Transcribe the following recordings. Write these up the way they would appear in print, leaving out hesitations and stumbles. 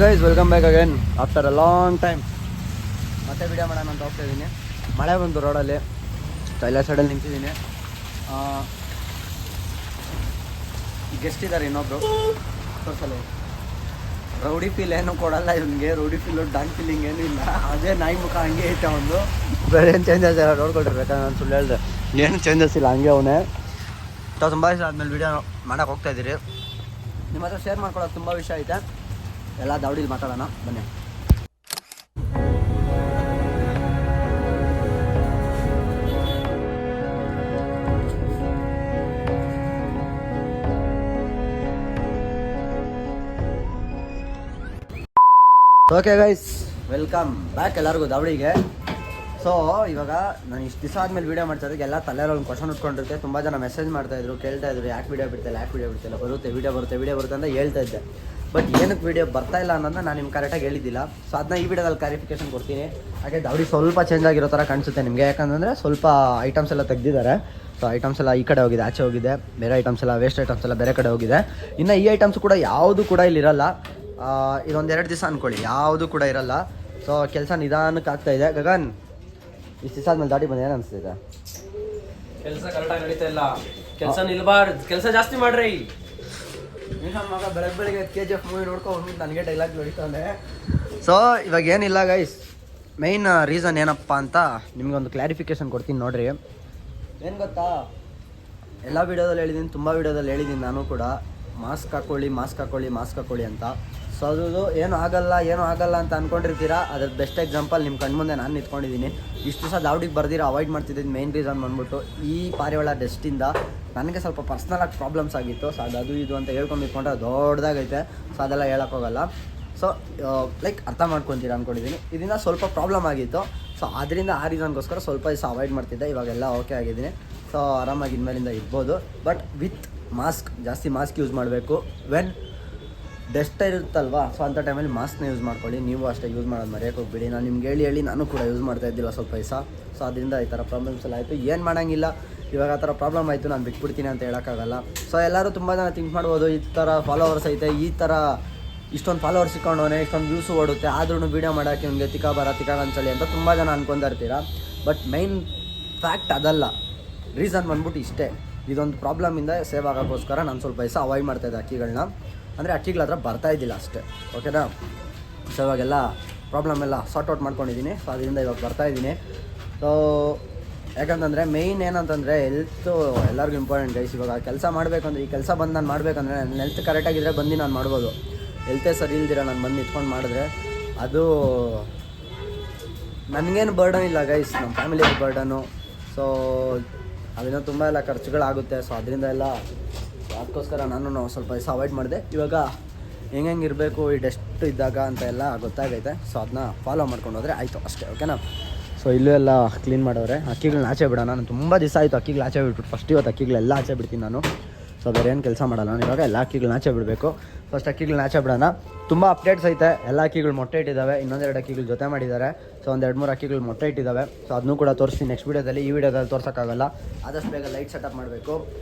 Guys welcome back again after a long time. ಮತ್ತೆ video ಮಾಡೋಣ ಅಂತ ಹೋಗ್ತಾ ಇದ್ದೀನಿ. ಮಳೆ ಬಂತು ರೋಡಲ್ಲಿ, ಎಲ್ಲ ಸೈಡಲ್ಲಿ ನಿಂತಿದ್ದೀನಿ. ಗೆಸ್ಟ್ ಇದ್ದಾರೆ ಇನ್ನೊಬ್ರು. ತೋರಿಸಲ್ಲ, ರೌಡಿ ಫೀಲ್ ಏನು ಕೊಡಲ್ಲ ಇವನಿಗೆ. ರೌಡಿ ಫೀಲು ಡಾನ್ ಫೀಲಿಂಗ್ ಏನೂ ಇಲ್ಲ. ಅದೇ ನಾಯಿ ಮುಖ ಹಂಗೆ ಐತೆ ಅವನು. ಬೇರೆ ಏನು ಚೇಂಜಸ್ ಇಲ್ಲ, ನೋಡ್ಕೊಳ್ತಿರ್ಬೇಕಾ. ನಾನು ಸುಳ್ಳು ಹೇಳಿದೆ, ಏನು ಚೇಂಜಸ್ ಇಲ್ಲ, ಹಂಗೆ ಅವನೇ. ತುಂಬ ದಿವಸ ಆದಮೇಲೆ ವಿಡಿಯೋ ಮಾಡೋಕೆ ಹೋಗ್ತಾ ಇದ್ದೀರಿ. ನಿಮ್ಮ ಹತ್ರ ಶೇರ್ ಮಾಡ್ಕೊಳ್ಳೋದು ತುಂಬ ವಿಷಯ ಐತೆ. ಎಲ್ಲ ದಾವಡಿಲಿ ಮಾತಾಡೋಣ ಬನ್ನಿ. ಓಕೆ ಗೈಸ್, ವೆಲ್ಕಮ್ ಬ್ಯಾಕ್ ಎಲ್ಲರಿಗೂ ದಾವಡಿಗೆ. ಸೊ ಇವಾಗ ನಾನು ಇಷ್ಟು ದಿವಸ ಆದಮೇಲೆ ವೀಡಿಯೋ ಮಾಡ್ತಾಯಿದ್ದಕ್ಕೆ ಎಲ್ಲ ತಲೆಯಲ್ಲಿ ಒಂದು ಕ್ವಶನ್ ಉಟ್ಕೊಂಡಿರುತ್ತೆ. ತುಂಬ ಜನ ಮೆಸೇಜ್ ಮಾಡ್ತಾಯಿದ್ರು, ಕೇಳ್ತಾಯಿದ್ರು, ಯಾಕೆ ವೀಡಿಯೋ ಬಿಡ್ತಿಲ್ಲ, ಯಾಕೆ ವೀಡಿಯೋ ಬಿಡ್ತಿಲ್ಲ, ಬರುತ್ತೆ ವೀಡಿಯೋ ಬರುತ್ತೆ ಅಂತ ಹೇಳ್ತಾ ಇದ್ದೆ. ಬಟ್ ಏನಕ್ಕೆ ವೀಡಿಯೋ ಬರ್ತಾ ಇಲ್ಲ ಅನ್ನೋದನ್ನ ನಾನು ನಿಮ್ಗೆ ಕರೆಕ್ಟಾಗಿ ಹೇಳಿದ್ದಿಲ್ಲ. ಸೊ ಅದನ್ನ ಈ ವಿಡಿಯೋದಲ್ಲಿ ಕ್ಲಾರಿಫಿಕೇಶನ್ ಕೊಡ್ತೀನಿ. ಹಾಗೆ ದಾವಡಿ ಸ್ವಲ್ಪ ಚೇಂಜ್ ಆಗಿರೋ ಥರ ಕಾಣಿಸುತ್ತೆ ನಿಮಗೆ, ಯಾಕಂದರೆ ಸ್ವಲ್ಪ ಐಟಮ್ಸ್ ಎಲ್ಲ ತೆಗೆದಿದ್ದಾರೆ. ಸೊ ಐಟಮ್ಸ್ ಎಲ್ಲ ಈ ಕಡೆ ಹೋಗಿದೆ, ಆಚೆ ಹೋಗಿದೆ. ಬೇರೆ ಐಟಮ್ಸ್ ಎಲ್ಲ, ವೇಸ್ಟ್ ಐಟಮ್ಸ್ ಎಲ್ಲ ಬೇರೆ ಕಡೆ ಹೋಗಿದೆ. ಇನ್ನು ಈ ಐಟಮ್ಸ್ ಕೂಡ ಯಾವುದು ಕೂಡ ಇಲ್ಲಿ ಇರಲ್ಲ. ಇದೊಂದೆರಡು ದಿವಸ ಅಂದ್ಕೊಳ್ಳಿ, ಯಾವುದು ಕೂಡ ಇರಲ್ಲ. ಸೊ ಕೆಲಸ ನಿಧಾನಕ್ಕೆ ಆಗ್ತಾ ಇದೆ. ಗಗನ್, ಇಷ್ಟು ದಿವಸ ಆದ್ಮೇಲೆ ದಾಟಿ ಬಂದು ಏನು ಅನಿಸ್ತಿದೆ? ಕೆಲಸ ಕರೆಕ್ಟಾಗಿ ನಡೀತಾ ಇಲ್ಲ. ಕೆಲಸ ನಿಲ್ಬಾರ್ದು, ಕೆಲಸ ಜಾಸ್ತಿ ಮಾಡ್ರಿ. ನನ್ನ ಮಗ ಬೆಳಗ್ಗೆ KGF ಮೂವಿ ನೋಡ್ಕೊಂಡು ನನಗೆ ಡೈಲಾಗ್ ಹೊಡಿತಾನೆ. ಸೊ ಇವಾಗ ಏನಿಲ್ಲ ಗೈಸ್, ಮೈನ್ ರೀಸನ್ ಏನಪ್ಪ ಅಂತ ನಿಮ್ಗೊಂದು ಕ್ಲಾರಿಫಿಕೇಶನ್ ಕೊಡ್ತೀನಿ ನೋಡ್ರಿ. ಏನು ಗೊತ್ತಾ, ಎಲ್ಲ ವೀಡಿಯೋದಲ್ಲಿ ಹೇಳಿದ್ದೀನಿ, ತುಂಬ ವೀಡಿಯೋದಲ್ಲಿ ಹೇಳಿದ್ದೀನಿ ನಾನು ಕೂಡ, ಮಾಸ್ಕ್ ಹಾಕ್ಕೊಳ್ಳಿ ಅಂತ. ಸೊ ಅದು ಏನೂ ಆಗಲ್ಲ ಅಂತ ಅಂದ್ಕೊಂಡಿರ್ತೀರಾ. ಅದ್ರ ಬೆಸ್ಟ್ ಎಕ್ಸಾಂಪಲ್ ನಿಮ್ಮ ಕಣ್ಮುಂದೆ ನಾನು ನಿಂತ್ಕೊಂಡಿದ್ದೀನಿ. ಇಷ್ಟು ದಿವಸ ದಾವಡಿಗೆ ಬರ್ದಿರೋ ಅವಾಯ್ಡ್ ಮಾಡ್ತಿದ್ದಿದ್ದು ಮೇನ್ ರೀಸನ್ ಬಂದ್ಬಿಟ್ಟು ಈ ಪಾರಿವಾಳ ಡಸ್ಟಿಂದ ನನಗೆ ಸ್ವಲ್ಪ ಪರ್ಸ್ನಲಾಗಿ ಪ್ರಾಬ್ಲಮ್ಸ್ ಆಗಿತ್ತು. ಸೊ ಅದು ಇದು ಅಂತ ಹೇಳ್ಕೊಂಡು ನಿಂತ್ಕೊಂಡ್ರೆ ದೊಡ್ಡದಾಗೈತೆ. ಸೊ ಅದೆಲ್ಲ ಹೇಳೋಕ್ಕೋಗಲ್ಲ. ಸೊ ಲೈಕ್ ಅರ್ಥ ಮಾಡ್ಕೊತೀರಾ ಅಂದ್ಕೊಂಡಿದ್ದೀನಿ. ಇದರಿಂದ ಸ್ವಲ್ಪ ಪ್ರಾಬ್ಲಮ್ ಆಗಿತ್ತು. ಸೊ ಅದರಿಂದ ಆ ರೀಸನ್ಗೋಸ್ಕರ ಸ್ವಲ್ಪ ದಿವಸ ಅವಾಯ್ಡ್ ಮಾಡ್ತಿದ್ದೆ. ಇವಾಗೆಲ್ಲ ಓಕೆ ಆಗಿದ್ದೀನಿ. ಸೊ ಆರಾಮಾಗಿ ಇನ್ಮೇಲಿಂದ ಇರ್ಬೋದು. ಬಟ್ ವಿತ್ ಮಾಸ್ಕ್, ಜಾಸ್ತಿ ಮಾಸ್ಕ್ ಯೂಸ್ ಮಾಡಬೇಕು. ವೆನ್ ಡಸ್ಟ್ ಇರುತ್ತಲ್ವಾ, ಸೊ ಅಂಥ ಟೈಮಲ್ಲಿ ಮಾಸ್ಕ್ನ ಯೂಸ್ ಮಾಡ್ಕೊಳ್ಳಿ. ನೀವು ಅಷ್ಟೇ ಯೂಸ್ ಮಾಡೋದು ಮರೆಯೋಕೆ ಹೋಗ್ಬಿಡಿ. ನಾನು ನಿಮ್ಗೆ ಹೇಳಿ ನಾನು ಕೂಡ ಯೂಸ್ ಮಾಡ್ತಾ ಇದ್ದಿಲ್ಲ ಸ್ವಲ್ಪ ದಿವಸ. ಸೊ ಅದರಿಂದ ಈ ಥರ ಪ್ರಾಬ್ಲಮ್ಸ್ ಎಲ್ಲ ಆಯಿತು. ಏನು ಮಾಡೋಂಗಿಲ್ಲ, ಇವಾಗ ಆ ಥರ ಪ್ರಾಬ್ಲಮ್ ಆಯಿತು, ನಾನು ಬಿಟ್ಬಿಡ್ತೀನಿ ಅಂತ ಹೇಳೋಕ್ಕಾಗಲ್ಲ. ಸೊ ಎಲ್ಲರೂ ತುಂಬ ಜನ ಥಿಂಕ್ ಮಾಡ್ಬೋದು, ಈ ಥರ ಫಾಲೋವರ್ಸ್ ಐತೆ, ಈ ಥರ ಇಷ್ಟೊಂದು ಫಾಲೋವರ್ಸ್ ಸಿಕ್ಕೊಂಡವನೇ, ಇಷ್ಟೊಂದು ವ್ಯೂಸು ಓಡುತ್ತೆ, ಆದ್ರೂ ವೀಡಿಯೋ ಮಾಡೋಕ್ಕೆ ಇವ್ನಿಗೆ ತಿಕ್ಕ ಅನ್ಸಲಿ ಅಂತ ತುಂಬ ಜನ ಅನ್ಕೊತಾ ಇರ್ತೀರಾ. ಬಟ್ ಮೈನ್ ಫ್ಯಾಕ್ಟ್ ಅದಲ್ಲ. ರೀಸನ್ ಬಂದ್ಬಿಟ್ಟು ಇಷ್ಟೇ. ಇದೊಂದು ಪ್ರಾಬ್ಲಮಿಂದ ಸೇವ್ ಆಗೋಕ್ಕೋಸ್ಕರ ನಾನು ಸ್ವಲ್ಪ ದಿವಸ ಅವಾಯ್ಡ್ ಮಾಡ್ತಾಯಿದ್ದೆ ಅಕ್ಕಿಗಳನ್ನ. ಅಂದರೆ ಅಕ್ಕಿಗಳ ಹತ್ರ ಬರ್ತಾಯಿದ್ದಿಲ್ಲ ಅಷ್ಟೇ, ಓಕೆನಾ. ಸೊ ಇವಾಗೆಲ್ಲ ಪ್ರಾಬ್ಲಮ್ ಎಲ್ಲ ಸಾರ್ಟ್ ಔಟ್ ಮಾಡ್ಕೊಂಡಿದ್ದೀನಿ. ಸೊ ಅದರಿಂದ ಇವಾಗ ಬರ್ತಾಯಿದ್ದೀನಿ. ಸೊ ಯಾಕಂತಂದರೆ ಮೇಯ್ನ್ ಏನಂತಂದರೆ ಹೆಲ್ತು ಎಲ್ಲರಿಗೂ ಇಂಪಾರ್ಟೆಂಟ್ ಗೈಸ್. ಇವಾಗ ಕೆಲಸ ಮಾಡಬೇಕಂದ್ರೆ, ಈ ಕೆಲಸ ಬಂದು ನಾನು ಮಾಡಬೇಕಂದ್ರೆ ನನ್ನ ಹೆಲ್ತ್ ಕರೆಕ್ಟಾಗಿದ್ದರೆ ಬಂದು ನಾನು ಮಾಡ್ಬೋದು. ಹೆಲ್ತೇ ಸರಿ ಇಲ್ದಿರ ನಾನು ಬಂದು ನಿಂತ್ಕೊಂಡು ಮಾಡಿದ್ರೆ ಅದು ನನಗೇನು ಬರ್ಡನ್ ಇಲ್ಲ ಗೈಸ್, ನಮ್ಮ ಫ್ಯಾಮಿಲಿಗೆ ಬರ್ಡನು. ಸೊ ಅದರಿಂದ ತುಂಬ ಎಲ್ಲ ಖರ್ಚುಗಳಾಗುತ್ತೆ. ಸೊ ಅದರಿಂದ ಎಲ್ಲ ಅದಕ್ಕೋಸ್ಕರ ನಾನು ಸ್ವಲ್ಪ ದಿವಸ ಅವಾಯ್ಡ್ ಮಾಡಿದೆ. ಇವಾಗ ಹೆಂಗೆ ಇರಬೇಕು ಈ ಡಸ್ಟ್ ಇದ್ದಾಗ ಅಂತ ಎಲ್ಲ ಗೊತ್ತಾಗೈತೆ. ಸೊ ಅದನ್ನ ಫಾಲೋ ಮಾಡ್ಕೊಂಡು ಹೋದರೆ ಆಯಿತು ಅಷ್ಟೇ, ಓಕೆನಾ. ಸೊ ಇಲ್ಲೂ ಎಲ್ಲ ಕ್ಲೀನ್ ಮಾಡೋರೆ. ಅಕ್ಕಿಗಳನ್ನ ಆಚೆ ಬಿಡೋಣ. ನಾನು ತುಂಬ ದಿವಸ ಆಯಿತು ಅಕ್ಕಿಗಳು ಆಚೆ ಬಿಟ್ಬಿಟ್ಟು. ಫಸ್ಟ್ ಇವತ್ತು ಅಕ್ಕಿಗಳೆಲ್ಲ ಆಚೆ ಬಿಡ್ತೀನಿ ನಾನು. ಸೊ ಬೇರೆ ಏನು ಕೆಲಸ ಮಾಡಲ್ಲ ನಾನು. ಇವಾಗ ಎಲ್ಲ ಅಕ್ಕಿಗಳನ್ನ ಆಚೆ ಬಿಡಬೇಕು. ಫಸ್ಟ್ ಅಕ್ಕಿಗಳನ್ನ ಆಚೆ ಬಿಡೋಣ. ತುಂಬ ಅಪ್ಡೇಟ್ಸ್ ಐತೆ. ಎಲ್ಲ ಅಕ್ಕಿಗಳು ಮೊಟ್ಟೆ ಇಟ್ಟಿದ್ದಾವೆ. ಇನ್ನೊಂದೆರಡು ಅಕ್ಕಿಗಳು ಜೊತೆ ಮಾಡಿದ್ದಾರೆ. ಸೊ ಒಂದೆರಡು ಮೂರು ಅಕ್ಕಿಗಳು ಮೊಟ್ಟೆ ಇಟ್ಟಿದ್ದಾವೆ. ಸೊ ಅದನ್ನೂ ಕೂಡ ತೋರಿಸ್ತೀನಿ ನೆಕ್ಸ್ಟ್ ವೀಡಿಯೋದಲ್ಲಿ. ಈ ವಿಡಿಯೋದಲ್ಲಿ ತೋರ್ಸೋಕ್ಕಾಗಲ್ಲ. ಆದಷ್ಟು ಬೇಗ ಲೈಟ್ ಸೆಟಪ್ ಮಾಡಬೇಕು.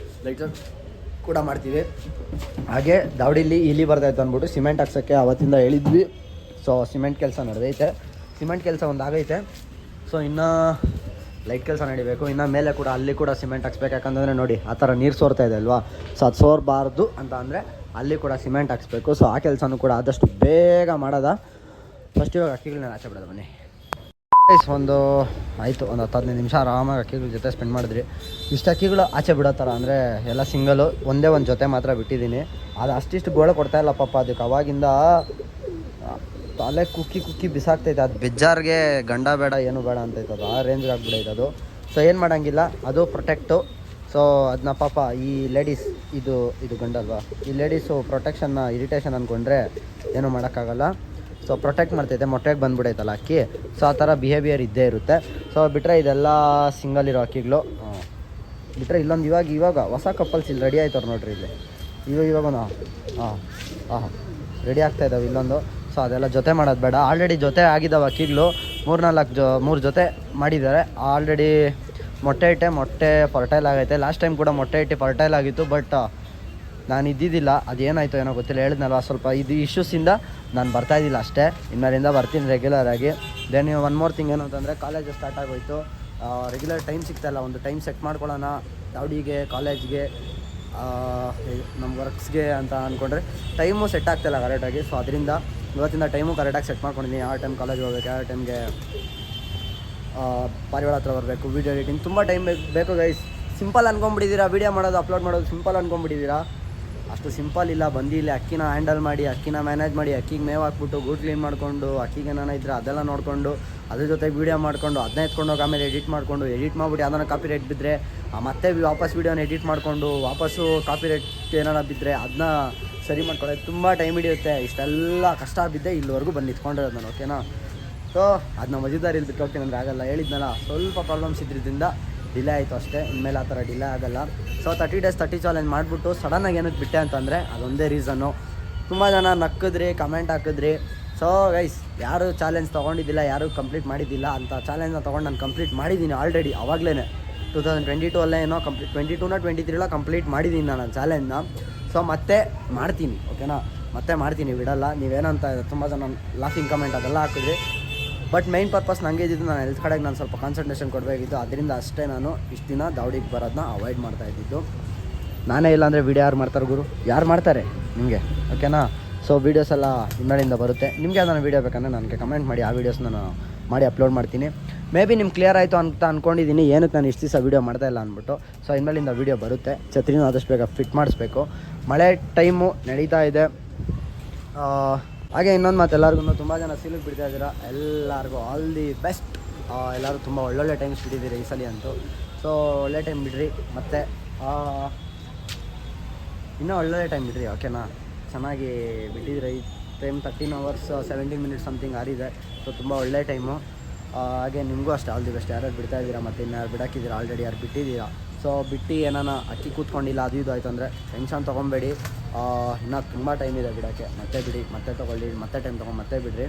ಲೈಟ್ ಕೂಡ ಮಾಡ್ತೀವಿ. ಹಾಗೆ ದಾವಡಿಲಿ ಇಲಿ ಬರ್ತಾಯಿತ್ತು ಅಂದ್ಬಿಟ್ಟು ಸಿಮೆಂಟ್ ಹಾಕ್ಸೋಕ್ಕೆ ಅವತ್ತಿಂದ ಹೇಳಿದ್ವಿ. ಸೊ ಸಿಮೆಂಟ್ ಕೆಲಸ ನಡೆದೈತೆ. ಸಿಮೆಂಟ್ ಕೆಲಸ ಒಂದು ಆಗೈತೆ. ಸೊ ಇನ್ನೂ ಲೈಟ್ ಕೆಲಸ ನಡಿಬೇಕು. ಇನ್ನು ಮೇಲೆ ಕೂಡ ಅಲ್ಲಿ ಕೂಡ ಸಿಮೆಂಟ್ ಹಾಕ್ಸ್ಬೇಕು. ಯಾಕಂತಂದರೆ ನೋಡಿ ಆ ಥರ ನೀರು ಸೋರ್ತಾ ಇದೆ ಅಲ್ವಾ. ಸೊ ಅದು ಸೋರಬಾರ್ದು ಅಂತ ಅಂದರೆ ಅಲ್ಲಿ ಕೂಡ ಸಿಮೆಂಟ್ ಹಾಕ್ಸ್ಬೇಕು. ಸೊ ಆ ಕೆಲಸನೂ ಕೂಡ ಆದಷ್ಟು ಬೇಗ ಮಾಡೋದ. ಫಸ್ಟ್ ಇವಾಗ ಅಕ್ಕಿಗಳನ್ನ ಆಚೆ ಬಿಡೋದು ಬನ್ನಿ. ಒಂದು ಆಯಿತು, ಒಂದು 10-15 ನಿಮಿಷ ಆರಾಮಾಗಿ ಅಕ್ಕಿಗಳ ಜೊತೆ ಸ್ಪೆಂಡ್ ಮಾಡಿದ್ರಿ. ಇಷ್ಟು ಅಕ್ಕಿಗಳು ಆಚೆ ಬಿಡೋ ಥರ ಅಂದರೆ ಎಲ್ಲ ಸಿಂಗಲು, ಒಂದೇ ಒಂದು ಜೊತೆ ಮಾತ್ರ ಬಿಟ್ಟಿದ್ದೀನಿ. ಅದು ಅಷ್ಟಿಷ್ಟು ಗೋಳೆ ಕೊಡ್ತಾಯಿಲ್ಲ ಪಾಪ. ಅದಕ್ಕೆ ಅವಾಗಿಂದ ತಲೆ ಕುಕ್ಕಿ ಬಿಸಾಕ್ತೈತೆ. ಅದು ಬೆಜ್ಜಾರ್ಗೆ ಗಂಡ ಬೇಡ ಏನು ಬೇಡ ಅಂತೈತೆ. ಅದು ಆ ರೇಂಜ್ಗೆ ಆಗ್ಬಿಡೈತೆ ಅದು. ಸೊ ಏನು ಮಾಡೋಂಗಿಲ್ಲ, ಅದು ಪ್ರೊಟೆಕ್ಟು. ಸೊ ಅದನ್ನ ಪಾಪ ಈ ಲೇಡೀಸ್, ಇದು ಗಂಡಲ್ವಾ, ಈ ಲೇಡೀಸು ಪ್ರೊಟೆಕ್ಷನ್ನ ಇರಿಟೇಷನ್ ಅಂದ್ಕೊಂಡ್ರೆ ಏನೂ ಮಾಡೋಕ್ಕಾಗಲ್ಲ. So protect ಮಾಡ್ತೈತೆ. ಮೊಟ್ಟೆಗೆ ಬಂದುಬಿಡೈತಲ್ಲ ಅಕ್ಕಿ. ಸೊ ಆ ಥರ ಬಿಹೇವಿಯರ್ ಇದ್ದೇ ಇರುತ್ತೆ. ಸೊ ಬಿಟ್ಟರೆ ಇದೆಲ್ಲ ಸಿಂಗಲ್ ಇರೋ ಅಕ್ಕಿಗಳು. ಬಿಟ್ಟರೆ ಇಲ್ಲೊಂದು ಇವಾಗ ಹೊಸ ಕಪ್ಪಲ್ಸ್ ಇಲ್ಲಿ ರೆಡಿ ಆಯ್ತವ್ರು ನೋಡ್ರಿ. ಇಲ್ಲಿ ಇವಾಗ ರೆಡಿ ಆಗ್ತಾಯಿದ್ದಾವೆ ಇಲ್ಲೊಂದು. ಸೊ ಅದೆಲ್ಲ ಜೊತೆ ಮಾಡೋದು ಬೇಡ. ಆಲ್ರೆಡಿ ಜೊತೆ ಆಗಿದ್ದಾವೆ ಅಕ್ಕಿಗಳು. 3 ಜೊತೆ ಮಾಡಿದ್ದಾರೆ ಆಲ್ರೆಡಿ. ಮೊಟ್ಟೆ ಫರ್ಟೈಲ್ ಆಗೈತೆ. ಲಾಸ್ಟ್ ಟೈಮ್ ಕೂಡ ಮೊಟ್ಟೆ ಇಟ್ಟು ಫರ್ಟೈಲ್ ಆಗಿತ್ತು. ಬಟ್ ನಾನು ಇದ್ದಿದ್ದಿಲ್ಲ, ಅದೇನಾಯಿತು ಏನೋ ಗೊತ್ತಿಲ್ಲ, ಹೇಳಿದ್ನಲ್ವ ಸ್ವಲ್ಪ ಇದು ಇಶ್ಯೂಸಿಂದ ನಾನು ಬರ್ತಾಯಿದ್ದಿಲ್ಲ ಅಷ್ಟೇ. ಇನ್ಮೇಲಿಂದ ಬರ್ತೀನಿ ರೆಗ್ಯುಲರ್ ಆಗಿ. ದೆನ್ ಒನ್ ಮೋರ್ ಥಿಂಗ್ ಏನು ಅಂತಂದರೆ ಕಾಲೇಜ್ ಸ್ಟಾರ್ಟ್ ಆಗೋಯ್ತು, ರೆಗ್ಯುಲರ್ ಟೈಮ್ ಸಿಗ್ತಾಯಿಲ್ಲ. ಒಂದು ಟೈಮ್ ಸೆಟ್ ಮಾಡ್ಕೊಳ್ಳೋಣ ದಾವಡಿಗೆ, ಕಾಲೇಜ್ಗೆ, ನಮ್ಮ ವರ್ಕ್ಸ್ಗೆ ಅಂತ ಅಂದ್ಕೊಂಡ್ರೆ ಟೈಮು ಸೆಟ್ ಆಗ್ತಾಯಿಲ್ಲ ಕರೆಕ್ಟಾಗಿ. ಸೊ ಅದರಿಂದ ಇವತ್ತಿಂದ ಟೈಮು ಕರೆಕ್ಟಾಗಿ ಸೆಟ್ ಮಾಡ್ಕೊಂಡಿದ್ದೀನಿ. ಯಾವ ಟೈಮ್ ಕಾಲೇಜ್ ಹೋಗ್ಬೇಕು, ಯಾವ ಟೈಮ್ಗೆ ಪಾರಿವಾಳ ಹತ್ರ ಬರಬೇಕು, ವೀಡಿಯೋ ಎಡಿಟಿಂಗ್ ತುಂಬ ಟೈಮ್ ಬೇಕು ಗೈಸ್. ಸಿಂಪಲ್ ಅಂದ್ಕೊಂಬಿಟ್ಟಿದ್ದೀರಾ ವೀಡಿಯೋ ಮಾಡೋದು, ಅಪ್ಲೋಡ್ ಮಾಡೋದು ಸಿಂಪಲ್ ಅಂದ್ಕೊಂಬಿಟ್ಟಿದ್ದೀರಾ. ಅಷ್ಟು ಸಿಂಪಲ್ ಇಲ್ಲ. ಬಂದಿಲ್ಲಿ ಅಕ್ಕಿನ ಹ್ಯಾಂಡಲ್ ಮಾಡಿ, ಅಕ್ಕಿನ ಮ್ಯಾನೇಜ್ ಮಾಡಿ, ಅಕ್ಕಿಗೆ ಮೇವು ಹಾಕ್ಬಿಟ್ಟು ಗೂಡ್ ಕ್ಲೀನ್ ಮಾಡಿಕೊಂಡು, ಅಕ್ಕಿಗೆ ಏನಾನ ಇದ್ದರೆ ಅದೆಲ್ಲ ನೋಡಿಕೊಂಡು, ಅದ್ರ ಜೊತೆಗೆ ವೀಡಿಯೋ ಮಾಡಿಕೊಂಡು, ಅದನ್ನ ಎತ್ಕೊಂಡೋಗಿ ಆಮೇಲೆ ಎಡಿಟ್ ಮಾಡಿಕೊಂಡು, ಎಡಿಟ್ ಮಾಡಿಬಿಟ್ಟು ಯಾವ್ದಾನ ಕಾಪಿ ರೇಟ್ ಬಿದ್ದರೆ ಮತ್ತೆ ವಾಪಸ್ ವೀಡಿಯೋನ ಎಡಿಟ್ ಮಾಡಿಕೊಂಡು, ವಾಪಸ್ಸು ಕಾಪಿ ರೇಟ್ ಏನಾರ ಬಿದ್ದರೆ ಅದನ್ನ ಸರಿ ಮಾಡ್ಕೊಳ್ಳೋದು ತುಂಬ ಟೈಮ್ ಹಿಡಿಯುತ್ತೆ. ಇಷ್ಟೆಲ್ಲ ಕಷ್ಟ ಬಿದ್ದೆ ಇಲ್ಲಿವರೆಗೂ ಬಂದು ನಿಂತ್ಕೊಂಡಿರೋದು ನಾನು, ಓಕೆನಾ. ಸೊ ಅದನ್ನ ಮಜೆದಾರಿಯಲ್ಲಿ ಬಿಟ್ಟು ಹೋಗ್ತೀನಿ ಅಂದರೆ ಆಗಲ್ಲ. ಹೇಳಿದ್ನಲ್ಲ, ಸ್ವಲ್ಪ ಪ್ರಾಬ್ಲಮ್ಸ್ ಇದ್ರಿಂದ ಡಿಲೇ ಆಯಿತು ಅಷ್ಟೇ. ಇನ್ಮೇಲೆ ಆ ಥರ ಡಿಲೇ ಆಗೋಲ್ಲ. ಸೊ 30 days 30 ಚಾಲೆಂಜ್ ಮಾಡಿಬಿಟ್ಟು ಸಡನ್ನಾಗಿ ಏನಕ್ಕೆ ಬಿಟ್ಟೆ ಅಂತಂದರೆ ಅದೊಂದೇ ರೀಸನ್ನು. ತುಂಬ ಜನ ನಕ್ಕಿದ್ರಿ, ಕಮೆಂಟ್ ಹಾಕಿದ್ರಿ. ಸೊ ಗೈಸ್, ಯಾರು ಚಾಲೆಂಜ್ ತೊಗೊಂಡಿದ್ದಿಲ್ಲ, ಯಾರು ಕಂಪ್ಲೀಟ್ ಮಾಡಿದ್ದಿಲ್ಲ ಅಂತ ಚಾಲೆಂಜ್ನ ತೊಗೊಂಡು ನಾನು ಕಂಪ್ಲೀಟ್ ಮಾಡಿದ್ದೀನಿ ಆಲ್ರೆಡಿ. ಆವಾಗಲೇ 2022 ಅಲ್ಲೇ ಏನೋ 22 23 ಕಂಪ್ಲೀಟ್ ಮಾಡಿದ್ದೀನಿ ನಾನು ಚಾಲೆಂಜ್ನ. ಸೊ ಮತ್ತೆ ಮಾಡ್ತೀನಿ, ಓಕೆನಾ, ಮತ್ತೆ ಮಾಡ್ತೀನಿ, ಬಿಡಲ್ಲ. ನೀವೇನಂತ ತುಂಬ ಜನ ಲಾಫಿಂಗ್ ಕಮೆಂಟ್ ಅದೆಲ್ಲ ಹಾಕಿದ್ರಿ. ಬಟ್ ಮೈನ್ ಪರ್ಪಸ್ ನನಗೆ ಇದ್ದಿದ್ದು, ನಾನು ಹೆಲ್ತ್ ಕಡೆಗೆ ನಾನು ಸ್ವಲ್ಪ ಕಾನ್ಸಂಟ್ರೇಷನ್ ಕೊಡಬೇಕಿತ್ತು. ಅದರಿಂದ ಅಷ್ಟೇ ನಾನು ಇಷ್ಟು ದಿನ ದಾವಡಿಗೆ ಬರೋದನ್ನ ಅವಾಯ್ಡ್ ಮಾಡ್ತಾ ಇದ್ದಿದ್ದು. ನಾನೇ ಇಲ್ಲ ಅಂದರೆ ವೀಡಿಯೋ ಯಾರು ಮಾಡ್ತಾರೆ ಗುರು? ಯಾರು ಮಾಡ್ತಾರೆ ನಿಮಗೆ, ಓಕೆನಾ. ಸೊ ವೀಡಿಯೋಸ್ ಎಲ್ಲ ಇನ್ಮೇಲಿಂದ ಬರುತ್ತೆ. ನಿಮಗೆ ಯಾವ್ದಾನ ವೀಡಿಯೋ ಬೇಕಂದರೆ ನನಗೆ ಕಮೆಂಟ್ ಮಾಡಿ, ಆ ವೀಡಿಯೋಸ್ ನಾನು ಮಾಡಿ ಅಪ್ಲೋಡ್ ಮಾಡ್ತೀನಿ. ಮೇ ಬಿ ನಿಮ್ಗೆ ಕ್ಲಿಯರ್ ಆಯಿತು ಅಂತ ಅಂದ್ಕೊಂಡಿದ್ದೀನಿ ಏನಕ್ಕೆ ನಾನು ಇಷ್ಟು ದಿವಸ ವೀಡಿಯೋ ಮಾಡ್ತಾಯಿಲ್ಲ ಅಂದ್ಬಿಟ್ಟು. ಸೊ ಇನ್ಮೇಲಿಂದ ವೀಡಿಯೋ ಬರುತ್ತೆ. ಛತ್ರಿನೂ ಆದಷ್ಟು ಬೇಗ ಫಿಟ್ ಮಾಡಿಸ್ಬೇಕು, ಮಳೆ ಟೈಮು ನಡೀತಾ ಇದೆ. ಹಾಗೆ ಇನ್ನೊಂದು ಮಾತು, ಎಲ್ಲರಿಗೂ ತುಂಬ ಜನ ಸಿಲುಕ್ ಬಿಡ್ತಾ ಇದ್ದೀರಾ, ಎಲ್ಲರಿಗೂ ಆಲ್ ದಿ ಬೆಸ್ಟ್. ಎಲ್ಲರೂ ತುಂಬ ಒಳ್ಳೊಳ್ಳೆ ಟೈಮ್ಸ್ ಬಿಟ್ಟಿದ್ದೀರಿ ಈ ಸಲ ಅಂತೂ. ಸೊ ಒಳ್ಳೆ ಟೈಮ್ ಬಿಡ್ರಿ, ಮತ್ತು ಇನ್ನೂ ಒಳ್ಳೊಳ್ಳೆ ಟೈಮ್ ಬಿಡ್ರಿ, ಓಕೆನಾ. ಚೆನ್ನಾಗಿ ಬಿಟ್ಟಿದ್ದೀರ ಈ ಟೈಮ್. 13 hours 17 minutes ಸಮಥಿಂಗ್ ಆರಿದೆ. ಸೊ ತುಂಬ ಒಳ್ಳೆ ಟೈಮು. ಹಾಗೆ ನಿಮಗೂ ಅಷ್ಟೇ ಆಲ್ ದಿ ಬೆಸ್ಟ್. ಯಾರ್ಯಾರು ಬಿಡ್ತಾ ಇದ್ದೀರಾ, ಮತ್ತು ಇನ್ನು ಯಾರು ಬಿಡಾಕಿದ್ದೀರಾ, ಆಲ್ರೆಡಿ ಯಾರು ಬಿಟ್ಟಿದ್ದೀರಾ. ಸೊ ಬಿಟ್ಟು ಏನಾನ ಅಕ್ಕಿ ಕೂತ್ಕೊಂಡಿಲ್ಲ ಅದು ಇದು ಆಯಿತು ಅಂದರೆ ಟೆನ್ಷನ್ ತೊಗೊಬೇಡಿ. ಇನ್ನೂ ತುಂಬ ಟೈಮ್ ಇದೆ ಬಿಡೋಕ್ಕೆ. ಮತ್ತೆ ಬಿಡಿ, ಮತ್ತೆ ತೊಗೊಳ್ಳಿ, ಮತ್ತೆ ಟೈಮ್ ತೊಗೊಂಡು ಮತ್ತೆ ಬಿಡ್ರಿ.